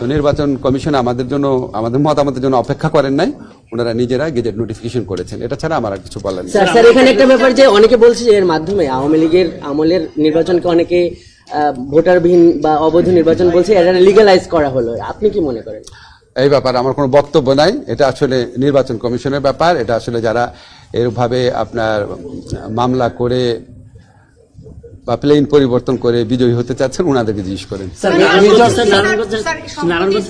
তো নির্বাচন কমিশন আমাদের মতামতের জন্য অপেক্ষা করেন নাই, ওনারা নিজেরা গেজেট নোটিফিকেশন করেছেন। এটা ছাড়া আমার আর কিছু বলার নেই। স্যার এখানে একটা ব্যাপার যে অনেকে বলছে যে এর মাধ্যমে আওয়ামী লীগের আমলের নির্বাচনকে অনেকে ভোটারবিহীন বা অবৈধ নির্বাচন বলছে, এটা লিগ্যালাইজ করা হলো। আপনি কি মনে করেন? এই ব্যাপারে আমার কোনো বক্তব্য নাই। এটা আসলে নির্বাচন কমিশনের ব্যাপার। এটা আসলে যারা এরভাবে আপনার মামলা করে বা প্লেন পরিবর্তন করে বিজয়ী হতে চাচ্ছেন ওনাদেরকে জিজ্ঞেস করেন।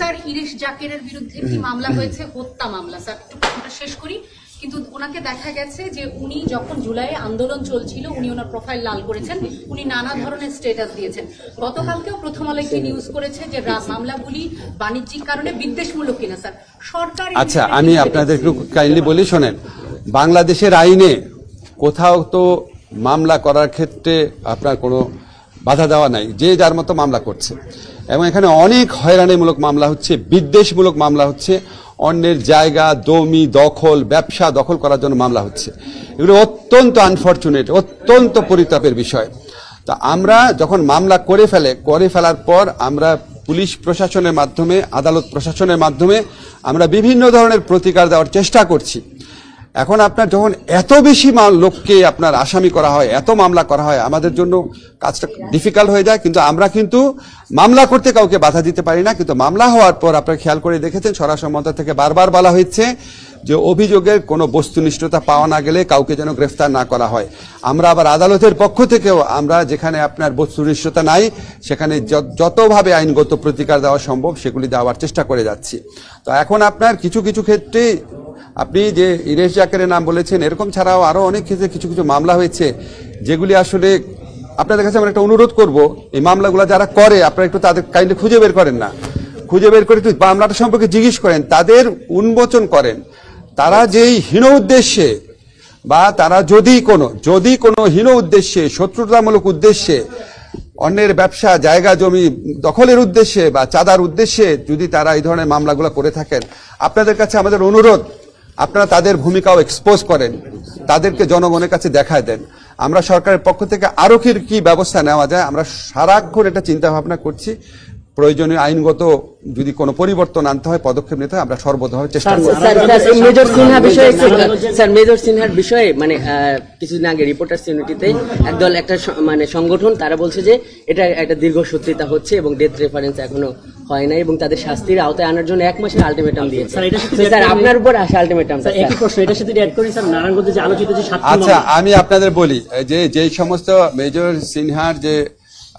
স্যার ইরিশ জাকেরের বিরুদ্ধে কি মামলা হয়েছে? হত্যা মামলা। স্যার একটু শেষ করি। কিন্তু ওনাকে দেখা গেছে যে উনি যখন জুলাইয়ে আন্দোলন চলছিল উনি ওনার প্রোফাইল লাল করেছেন, উনি নানা ধরনের স্ট্যাটাস দিয়েছেন। গতকালকেও প্রথম আলো একটি নিউজ করেছে যে মামলাগুলি বাণিজ্যিক কারণে বিদ্বেষমূলক কিনা। স্যার সরকার আচ্ছা, আমি আপনাদের একটু কাইন্ডলি বলি শোনেন। বাংলাদেশের আইনে কোথাও তো মামলা করার ক্ষেত্রে আপনার কোনো বাধা দেওয়া নাই, যে যার মতো মামলা করছে। এবং এখানে অনেক হয়রানিমূলক মামলা হচ্ছে, বিদ্বেষমূলক মামলা হচ্ছে, অন্যের জায়গা জমি দখল ব্যবসা দখল করার জন্য মামলা হচ্ছে। এগুলো অত্যন্ত আনফরচুনেট, অত্যন্ত পরিতাপের বিষয়। তা আমরা যখন মামলা করে ফেলার পর আমরা পুলিশ প্রশাসনের মাধ্যমে আদালত প্রশাসনের মাধ্যমে আমরা বিভিন্ন ধরনের প্রতিকার দেওয়ার চেষ্টা করছি। এখন আপনার যখন এত বেশি লোককে আপনার আসামি করা হয়, এত মামলা করা হয়, আমাদের জন্য কাজটা ডিফিকাল্ট হয়ে যায়। কিন্তু আমরা কিন্তু মামলা করতে কাউকে বাধা দিতে পারি না। কিন্তু মামলা হওয়ার পর আপনারা খেয়াল করে দেখেছেন স্বরাষ্ট্র মন্ত্রণালয় থেকে বারবার বলা হয়েছে যে অভিযোগের কোনো বস্তুনিষ্ঠতা পাওয়া না গেলে কাউকে যেন গ্রেফতার না করা হয়। আমরা আবার আদালতের পক্ষ থেকেও আমরা যেখানে আপনার বস্তুনিষ্ঠতা নাই সেখানে যতভাবে আইনগত প্রতিকার দেওয়া সম্ভব সেগুলি দেওয়ার চেষ্টা করে যাচ্ছি। তো এখন আপনার কিছু কিছু ক্ষেত্রে আপনি যে ইরেশ জাকেরের নাম বলেছেন, এরকম ছাড়াও আরো অনেক ক্ষেত্রে কিছু কিছু মামলা হয়েছে যেগুলি আসলে আপনাদের কাছে আমরা একটা অনুরোধ করব, এই মামলাগুলো যারা করে আপনারা একটু তাদের কাইন্ডলি খুঁজে বের করেন না, খুঁজে বের করে একটু মামলাটা সম্পর্কে জিজ্ঞেস করেন, তাদের উন্মোচন করেন। তারা যেই হীন উদ্দেশ্যে বা তারা যদি কোনো হীন উদ্দেশ্যে শত্রুতামূলক উদ্দেশ্যে অন্যের ব্যবসা জায়গা জমি দখলের উদ্দেশ্যে বা চাঁদার উদ্দেশ্যে যদি তারা এই ধরনের মামলাগুলো করে থাকেন, আপনাদের কাছে আমাদের অনুরোধ আপনারা তাদের ভূমিকাও এক্সপোজ করেন, তাদেরকে জনগণের কাছে দেখায় দেন। আমরা সরকারের পক্ষ থেকে আরো কি ব্যবস্থা নেওয়া যায় আমরা সারাক্ষণ এটা চিন্তা ভাবনা করছি। প্রয়োজনীয় আইনগত যদি কোনো পরিবর্তন আনতে হয় পদক্ষেপ নিতে হয় আমরা সর্বদাভাবে চেষ্টা করব। মেজর সিনহার বিষয়ে মানে কিছুদিন আগে রিপোর্টার্স ইউনিটিতে একদল একটা মানে সংগঠন তারা বলছে যে এটা একটা দীর্ঘসূত্রিতা হচ্ছে এবং ডেথ রেফারেন্স এখনো হয় না এবং তাদের শাস্তির আওতায় আনার জন্য 1 মাসের আলটিমেটাম দিয়েছে। স্যার আপনার উপর আসে আলটিমেটাম। স্যার একই প্রশ্ন এটার সাথে অ্যাড করি স্যার, নারায়ণগঞ্জে যে আলোচিত যে 7টি আচ্ছা আমি আপনাদের বলি যে যেই সমস্ত মেজর সিনহার যে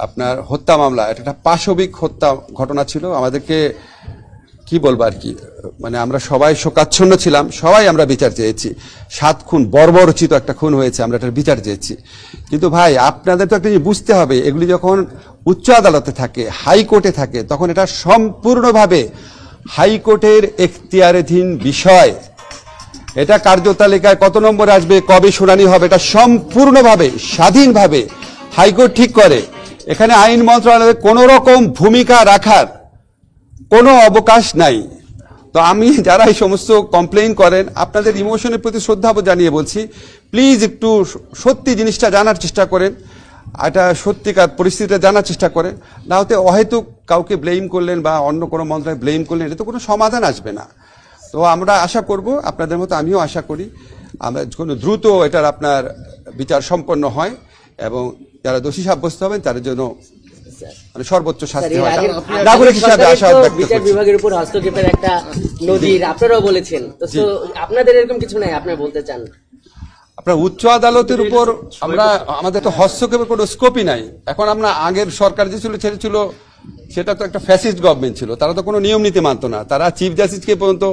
আপনার হত্যা মামলা, এটা একটা পাশবিক হত্যা ঘটনা ছিল। আমাদেরকে কি বলবো আর কি, মানে আমরা সবাই শোকাচ্ছন্ন ছিলাম, সবাই আমরা বিচার চেয়েছি। 7 খুন বর্বরচিত একটা খুন হয়েছে, আমরা এটার বিচার চেয়েছি। কিন্তু ভাই আপনাদের তো একটা জিনিস বুঝতে হবে, এগুলি যখন উচ্চ আদালতে থাকে হাইকোর্টে থাকে তখন এটা সম্পূর্ণভাবে হাইকোর্টের এখতিয়ারাধীন বিষয়। এটা কার্যতালিকায় কত নম্বরে আসবে কবে শুনানি হবে এটা সম্পূর্ণভাবে স্বাধীনভাবে হাইকোর্ট ঠিক করে। এখানে আইন মন্ত্রণালয়ের কোন রকম ভূমিকা রাখার কোনো অবকাশ নাই। তো আমি যারা এই সমস্ত কমপ্লেইন করেন আপনাদের ইমোশনের প্রতি শ্রদ্ধা জানিয়ে বলছি, প্লিজ একটু সত্যি জিনিসটা জানার চেষ্টা করেন, এটা সত্যিকার পরিস্থিতিটা জানার চেষ্টা করেন। না হতে অহেতুক কাউকে ব্লেম করলেন বা অন্য কোনো মন্ত্রণালয় ব্লেম করলেন, এটা তো কোনো সমাধান আসবে না। তো আমরা আশা করব আপনাদের মতো আমিও আশা করি আমরা কোনো দ্রুত এটার আপনার বিচার সম্পন্ন হয় এবং যারা দোষী সাব্যস্ত হবেন তাদের জন্য মানে সর্বোচ্চ শাস্তি হয়। নাগরিক হিসাবে আশা ব্যক্ত করছি। বিচার বিভাগের উপর হস্তক্ষেপের একটা নজির আপনারাও বলেছেন, তো আপনাদের এরকম কিছু নাই আপনারা বলতে চান? আপনার উচ্চ আদালতের উপর আমাদের তো হস্তক্ষেপের কোনো স্কোপই নাই। এখন আমরা আগের সরকার যে ছিল সেটা তো একটা ফ্যাসিস্ট গভর্নমেন্ট ছিল, তারা তো কোনো নিয়ম নীতি মানত না। তারা চিফ জাস্টিসকে পর্যন্ত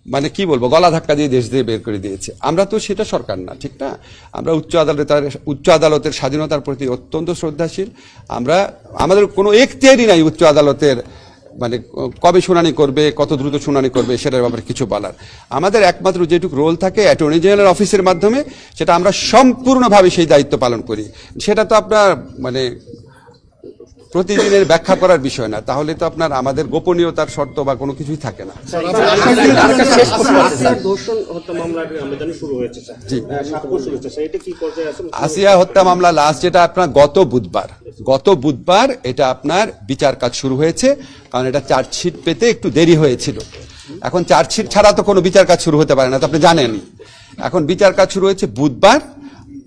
মানে কি বলবো গলা ধাক্কা দিয়ে দেশ দিয়ে বের করে দিয়েছে। আমরা তো সেটা সরকার না, ঠিক না? আমরা উচ্চ আদালতের স্বাধীনতার প্রতি অত্যন্ত শ্রদ্ধাশীল। আমাদের কোনো এখতিয়ারই নাই উচ্চ আদালতের মানে কবে শুনানি করবে কত দ্রুত শুনানি করবে সেটার ব্যাপারে কিছু বলার। আমাদের একমাত্র যেটুকু রোল থাকে অ্যাটর্নি জেনারেল অফিসের মাধ্যমে সেটা আমরা সম্পূর্ণভাবে সেই দায়িত্ব পালন করি। সেটা তো আপনার মানে প্রতিদিনের ব্যাখ্যা করার বিষয় না, তাহলে তো আপনার আমাদের গোপনীয়তার শর্ত বা কোনো কিছুই থাকে না। ধর্ষণ হত্যা মামলার আমরা জানি শুরু হয়েছে স্যার, জি। সাক্ষ্য শুরু হয়েছে স্যার, এটা কি পর্যায়ে আছে? আসিয়া হত্যা মামলা লাস্ট যেটা আপনার গত বুধবার এটা আপনার বিচার কাজ শুরু হয়েছে, কারণ এটা চার্জশিট পেতে একটু দেরি হয়েছিল। এখন চার্জশিট ছাড়া তো কোনো বিচার কাজ শুরু হতে পারে না, তো আপনি জানেন। এখন বিচার কাজ শুরু হয়েছে বুধবার,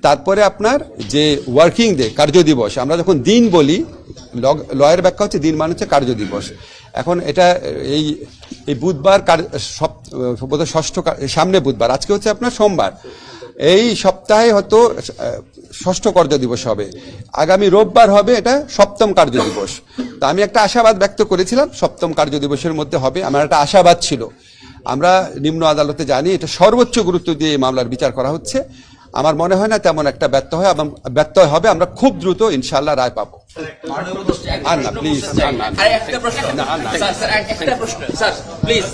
তারপরে আপনার যে ওয়ার্কিং ডে কার্য দিবস, আমরা যখন দিন বলি লয়ের ব্যাখ্যা হচ্ছে দিন মানে হচ্ছে কার্য দিবস। এখন এটা এই বুধবার ষষ্ঠ, সামনে বুধবার, আজকে হচ্ছে আপনার সোমবার, এই সপ্তাহে হয়তো ষষ্ঠ কার্য দিবস হবে, আগামী রোববার হবে এটা সপ্তম কার্য দিবস। তা আমি একটা আশাবাদ ব্যক্ত করেছিলাম সপ্তম কার্য দিবসের মধ্যে হবে, আমার একটা আশাবাদ ছিল। আমরা নিম্ন আদালতে জানি এটা সর্বোচ্চ গুরুত্ব দিয়ে এই মামলার বিচার করা হচ্ছে। আমার মনে হয় না তেমন একটা ব্যত্যয় হবে, আমরা খুব দ্রুত ইনশাআল্লাহ রায় পাবো। আর না প্লিজ, একটা প্রশ্ন, স্যার, একটা প্রশ্ন, স্যার প্লিজ।